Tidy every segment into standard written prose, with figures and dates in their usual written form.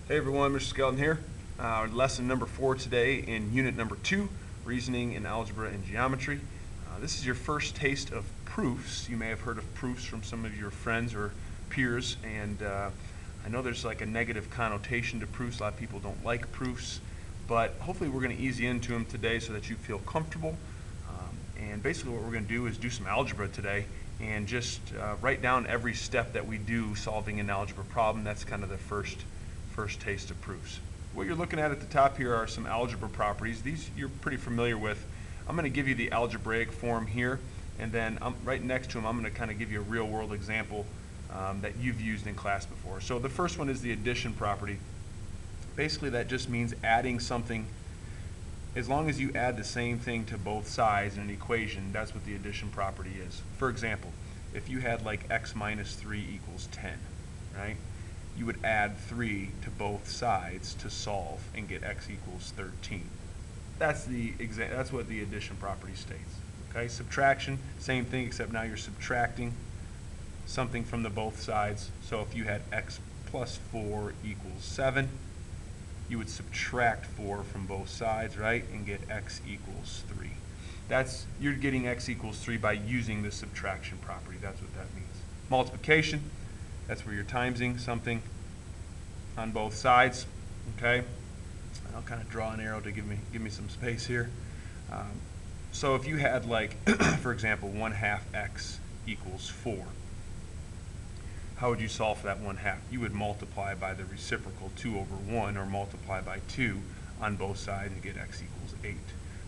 Hey everyone, Mr. Skelton here. Lesson number 4 today in unit number 2, reasoning in algebra and geometry. This is your first taste of proofs. You may have heard of proofs from some of your friends or peers, and I know there's like a negative connotation to proofs. A lot of people don't like proofs, but hopefully we're going to ease you into them today so that you feel comfortable. And basically what we're going to do is do some algebra today and just write down every step that we do solving an algebra problem. That's kind of the first taste of proofs. What you're looking at the top here are some algebra properties. These you're pretty familiar with. I'm going to give you the algebraic form here, and then right next to them I'm going to kind of give you a real world example that you've used in class before. So the first one is the addition property. Basically that just means adding something. As long as you add the same thing to both sides in an equation, that's what the addition property is. For example, if you had like x minus 3 equals 10, right? You would add 3 to both sides to solve and get x equals 13. That's what the addition property states. Okay, subtraction, same thing, except now you're subtracting something from the both sides. So if you had x plus 4 equals 7, you would subtract 4 from both sides, right, and get x equals 3. You're getting x equals 3 by using the subtraction property. That's what that means. Multiplication, that's where you're timesing something on both sides. Okay, I'll kind of draw an arrow to give me some space here. So if you had, like, for example, 1/2 x equals 4, how would you solve for that 1/2? You would multiply by the reciprocal 2 over 1, or multiply by 2 on both sides and get x equals 8.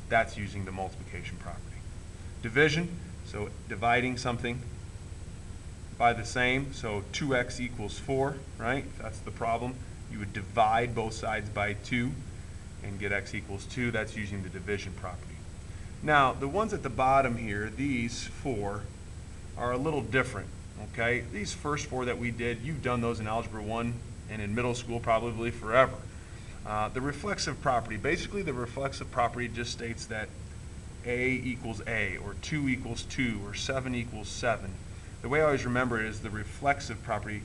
That's using the multiplication property. Division, so dividing something by the same, so 2x equals 4, right? That's the problem. You would divide both sides by 2 and get x equals 2. That's using the division property. Now, the ones at the bottom here, these 4, are a little different, okay? These first 4 that we did, you've done those in Algebra 1 and in middle school probably forever. The reflexive property, basically the reflexive property just states that a equals a, or 2 equals 2, or 7 equals 7. The way I always remember it is the reflexive property.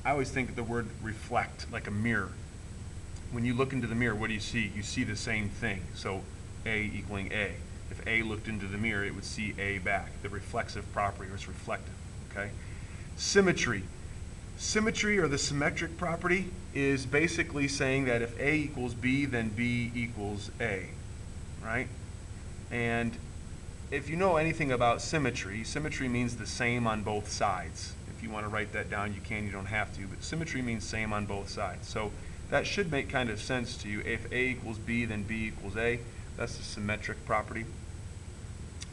I always think of the word reflect like a mirror. When you look into the mirror, what do you see? You see the same thing. So a equaling a. If a looked into the mirror, it would see a back. The reflexive property, or it's reflective. Okay. Symmetry. Symmetry, or the symmetric property, is basically saying that if a equals b, then b equals a. Right? And if you know anything about symmetry, symmetry means the same on both sides. If you want to write that down, you can, you don't have to, but symmetry means same on both sides. So that should make kind of sense to you. If a equals b, then b equals a. That's the symmetric property.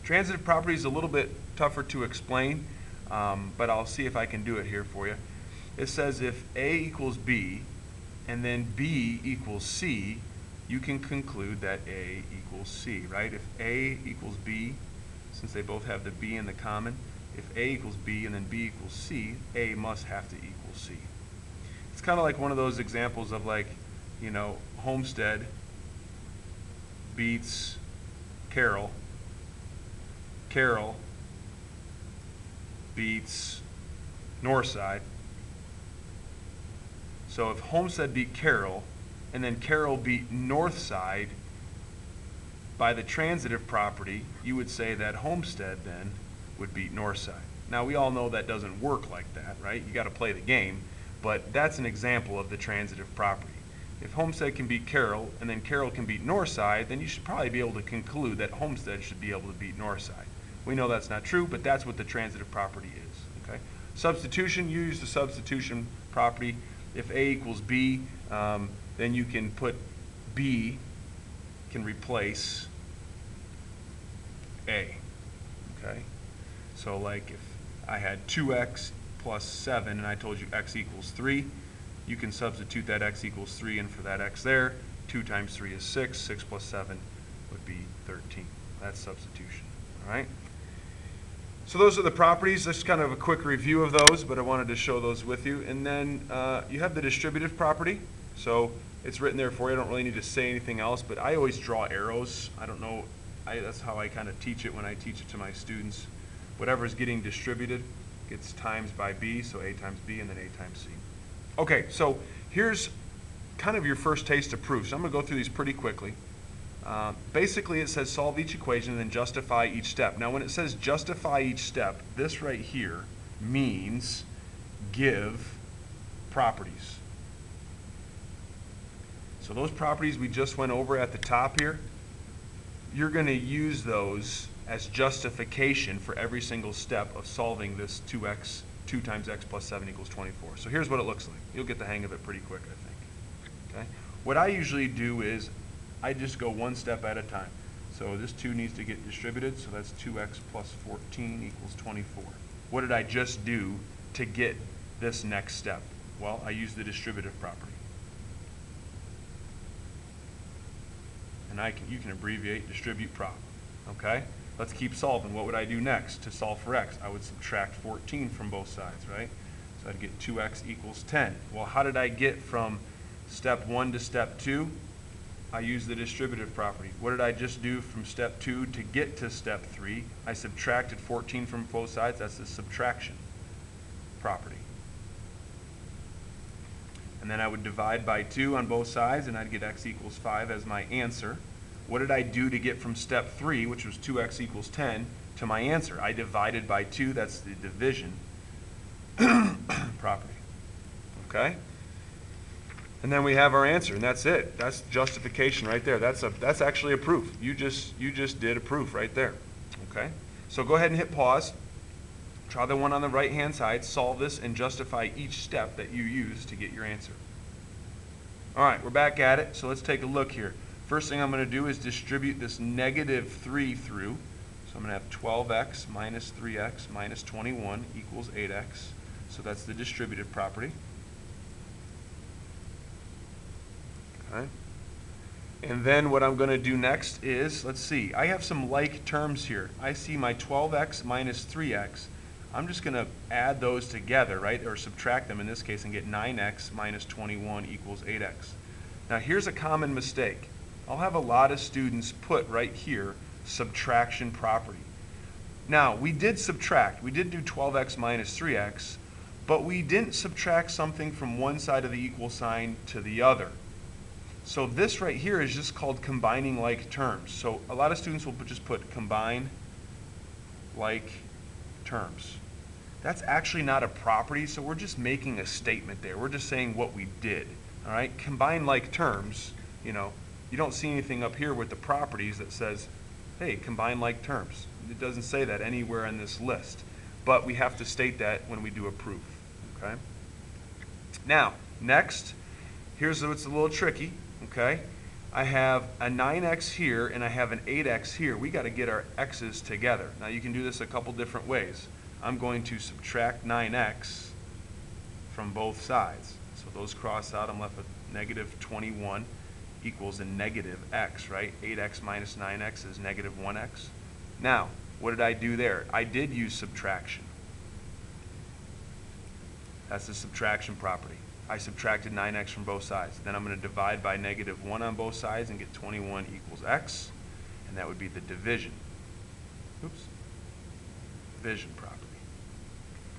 Transitive property is a little bit tougher to explain, but I'll see if I can do it here for you. It says if a equals b, and then b equals c, you can conclude that a equals c, right? If a equals b, since they both have the b in the common, if a equals b and then b equals c, a must have to equal c. It's kind of like one of those examples of, like, you know, Homestead beats Carroll. Carroll beats Northside. So if Homestead beat Carroll, and then Carroll beat Northside, by the transitive property, you would say that Homestead then would beat Northside. Now, we all know that doesn't work like that, right? You got to play the game, but that's an example of the transitive property. If Homestead can beat Carroll, and then Carroll can beat Northside, then you should probably be able to conclude that Homestead should be able to beat Northside. We know that's not true, but that's what the transitive property is, okay? Substitution, you use the substitution property. If a equals b, then you can put b can replace a, okay? So like if I had 2x plus 7 and I told you x equals 3, you can substitute that x equals 3 in for that x there. 2 times 3 is 6. 6 plus 7 would be 13. That's substitution, all right? So those are the properties. Just kind of a quick review of those, but I wanted to show those with you. And then you have the distributive property. So it's written there for you. I don't really need to say anything else, but I always draw arrows. I don't know. That's how I kind of teach it when I teach it to my students. Whatever's getting distributed gets times by b, so a times b and then a times c. Okay, so here's kind of your first taste of proof. So I'm going to go through these pretty quickly. Basically, it says solve each equation and then justify each step. Now, when it says justify each step, this right here means give properties. So those properties we just went over at the top here, you're going to use those as justification for every single step of solving this 2 times x plus 7 equals 24. So here's what it looks like. You'll get the hang of it pretty quick, I think. Okay? What I usually do is I just go one step at a time. So this 2 needs to get distributed, so that's 2x plus 14 equals 24. What did I just do to get this next step? Well, I used the distributive property. And you can abbreviate distribute prop. Okay? Let's keep solving. What would I do next to solve for x? I would subtract 14 from both sides, right? So I'd get 2x equals 10. Well, how did I get from step 1 to step 2? I used the distributive property. What did I just do from step 2 to get to step 3? I subtracted 14 from both sides. That's the subtraction property. And then I would divide by 2 on both sides, and I'd get x equals 5 as my answer. What did I do to get from step 3, which was 2x equals 10, to my answer? I divided by 2. That's the division property. Okay? And then we have our answer, and that's it. That's justification right there. That's actually a proof. You just did a proof right there. Okay? So go ahead and hit pause. Try the one on the right-hand side, solve this, and justify each step that you use to get your answer. All right, we're back at it, so let's take a look here. First thing I'm going to do is distribute this negative 3 through. So I'm going to have 12x minus 3x minus 21 equals 8x. So that's the distributive property. Okay. And then what I'm going to do next is, let's see, I have some like terms here. I see my 12x minus 3x. I'm just going to add those together, right, or subtract them in this case and get 9x minus 21 equals 8x. Now here's a common mistake. I'll have a lot of students put right here subtraction property. Now we did subtract. We did do 12x minus 3x, but we didn't subtract something from one side of the equal sign to the other. So this right here is just called combining like terms. So a lot of students will just put combine like terms. That's actually not a property, so we're just making a statement there. We're just saying what we did. All right? Combine like terms, you know, you don't see anything up here with the properties that says, hey, combine like terms. It doesn't say that anywhere in this list. But we have to state that when we do a proof. Okay? Now, next, here's what's a little tricky. Okay? I have a 9x here and I have an 8x here. We got to get our x's together. Now you can do this a couple different ways. I'm going to subtract 9x from both sides. So those cross out. I'm left with negative 21 equals a negative x, right? 8x minus 9x is negative 1x. Now, what did I do there? I did use subtraction. That's the subtraction property. I subtracted 9x from both sides. Then I'm going to divide by negative 1 on both sides and get 21 equals x. And that would be the division. Oops. Division property.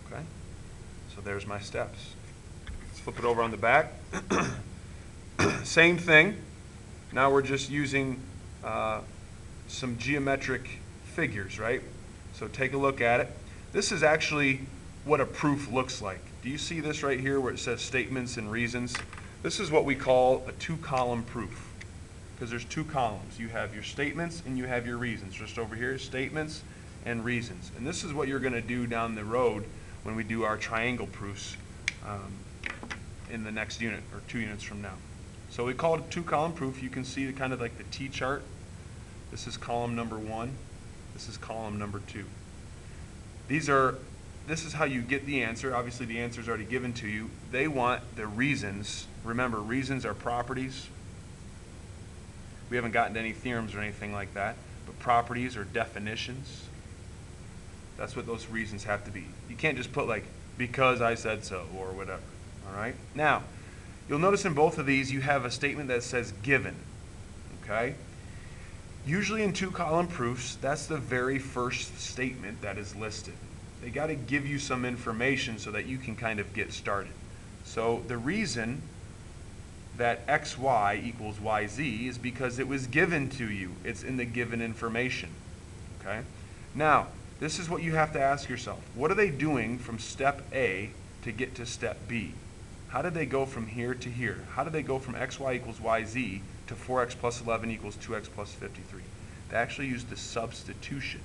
Okay? So there's my steps. Let's flip it over on the back. Same thing. Now we're just using some geometric figures, right? So take a look at it. This is actually what a proof looks like. Do you see this right here where it says statements and reasons? This is what we call a 2-column proof, because there's 2 columns. You have your statements and you have your reasons. Just over here, statements and reasons. And this is what you're going to do down the road when we do our triangle proofs in the next unit or 2 units from now. So we call it a 2-column proof. You can see kind of like the T-chart. This is column number 1. This is column number 2. This is how you get the answer. Obviously, the answer is already given to you. They want the reasons. Remember, reasons are properties. We haven't gotten to any theorems or anything like that, but properties are definitions. That's what those reasons have to be. You can't just put like, because I said so, or whatever. All right? Now, you'll notice in both of these, you have a statement that says given. Okay? Usually in 2-column proofs, that's the very first statement that is listed. They got to give you some information so that you can kind of get started. So the reason that xy equals yz is because it was given to you. It's in the given information. Okay? Now, this is what you have to ask yourself. What are they doing from step A to get to step B? How did they go from here to here? How did they go from xy equals yz to 4x plus 11 equals 2x plus 53? They actually used the substitution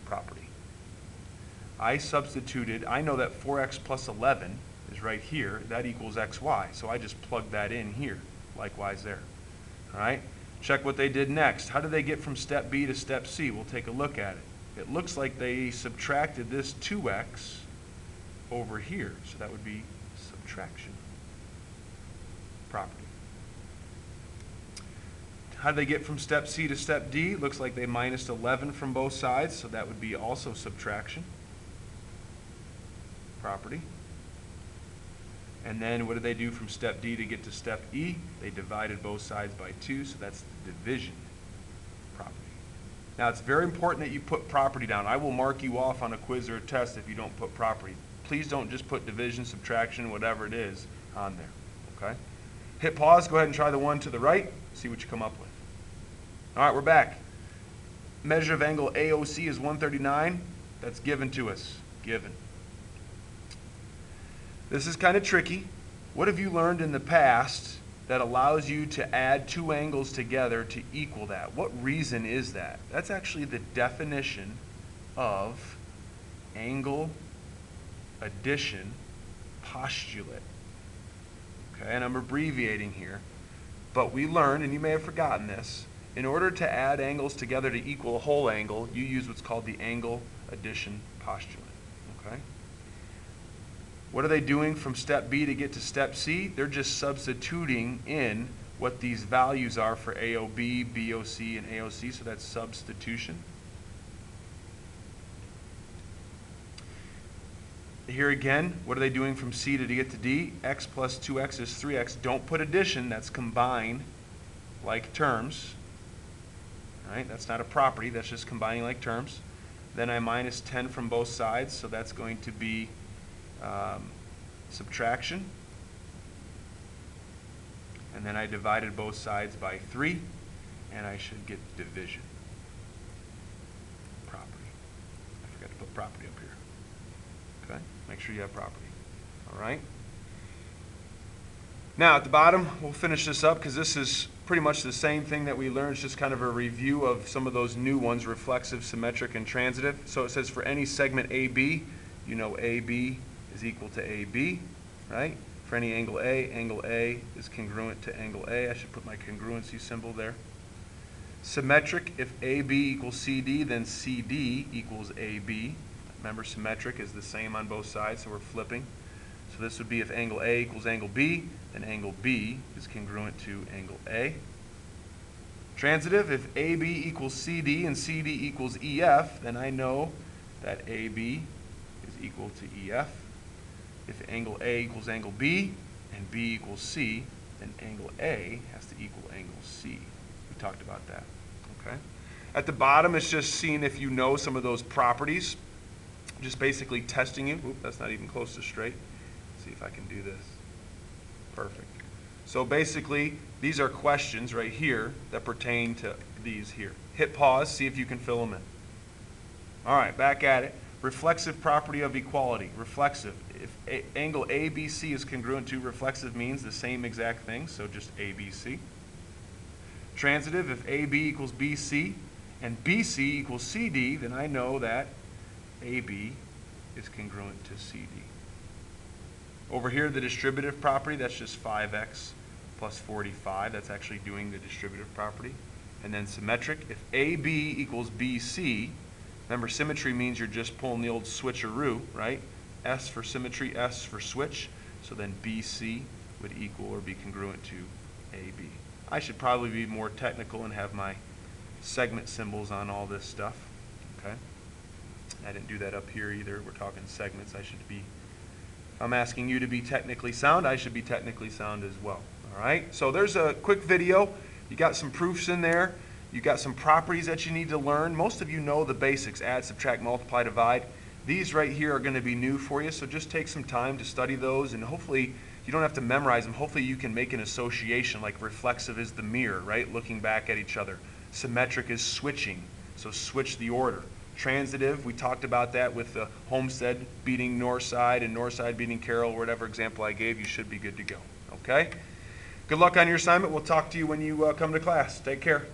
property. I substituted, I know that 4x plus 11 is right here. That equals xy. So I just plugged that in here. Likewise there. All right? Check what they did next. How did they get from step B to step C? We'll take a look at it. It looks like they subtracted this 2x over here. So that would be subtraction property. How did they get from step C to step D? Looks like they minus 11 from both sides. So that would be also subtraction property. And then what did they do from step D to get to step E? They divided both sides by 2, so that's the division property. Now, it's very important that you put property down. I will mark you off on a quiz or a test if you don't put property. Please don't just put division, subtraction, whatever it is on there, okay? Hit pause, go ahead and try the one to the right, see what you come up with. All right, we're back. Measure of angle AOC is 139. That's given to us, given. This is kind of tricky. What have you learned in the past that allows you to add two angles together to equal that? What reason is that? That's actually the definition of angle addition postulate. Okay, and I'm abbreviating here. But we learned, and you may have forgotten this, in order to add angles together to equal a whole angle, you use what's called the angle addition postulate. Okay? What are they doing from step B to get to step C? They're just substituting in what these values are for AOB, BOC, and AOC, so that's substitution. Here again, what are they doing from C to get to D? X plus 2x is 3x. Don't put addition, that's combine like terms. All right, that's not a property, that's just combining like terms. Then I minus 10 from both sides, so that's going to be subtraction. And then I divided both sides by 3, and I should get division. Property. I forgot to put property up here. Okay? Make sure you have property. All right? Now, at the bottom, we'll finish this up because this is pretty much the same thing that we learned. It's just kind of a review of some of those new ones, reflexive, symmetric, and transitive. So it says for any segment AB, you know AB is equal to AB, right? For any angle A is congruent to angle A. I should put my congruency symbol there. Symmetric, if AB equals CD, then CD equals AB. Remember, symmetric is the same on both sides, so we're flipping. So this would be if angle A equals angle B, then angle B is congruent to angle A. Transitive, if AB equals CD and CD equals EF, then I know that AB is equal to EF. If angle A equals angle B and B equals C, then angle A has to equal angle C. We talked about that. Okay. At the bottom, it's just seeing if you know some of those properties. Just basically testing you. Oop, that's not even close to straight. Let's see if I can do this. Perfect. So basically, these are questions right here that pertain to these here. Hit pause, see if you can fill them in. All right, back at it. Reflexive property of equality. Reflexive. If angle ABC is congruent to, reflexive means the same exact thing, so just ABC. Transitive, if AB equals BC and BC equals CD, then I know that AB is congruent to CD. Over here, the distributive property, that's just 5x plus 45. That's actually doing the distributive property. And then symmetric, if AB equals BC, remember symmetry means you're just pulling the old switcheroo, right? S for symmetry, S for switch. So then BC would equal or be congruent to AB. I should probably be more technical and have my segment symbols on all this stuff, okay? I didn't do that up here either. We're talking segments. I should be, if I'm asking you to be technically sound, I should be technically sound as well. All right? So there's a quick video. You got some proofs in there. You got some properties that you need to learn. Most of you know the basics, add, subtract, multiply, divide. These right here are going to be new for you, so just take some time to study those, and hopefully you don't have to memorize them. Hopefully you can make an association, like reflexive is the mirror, right? Looking back at each other. Symmetric is switching, so switch the order. Transitive, we talked about that with the Homestead beating Northside and Northside beating Carroll, whatever example I gave, you should be good to go, okay? Good luck on your assignment. We'll talk to you when you come to class. Take care.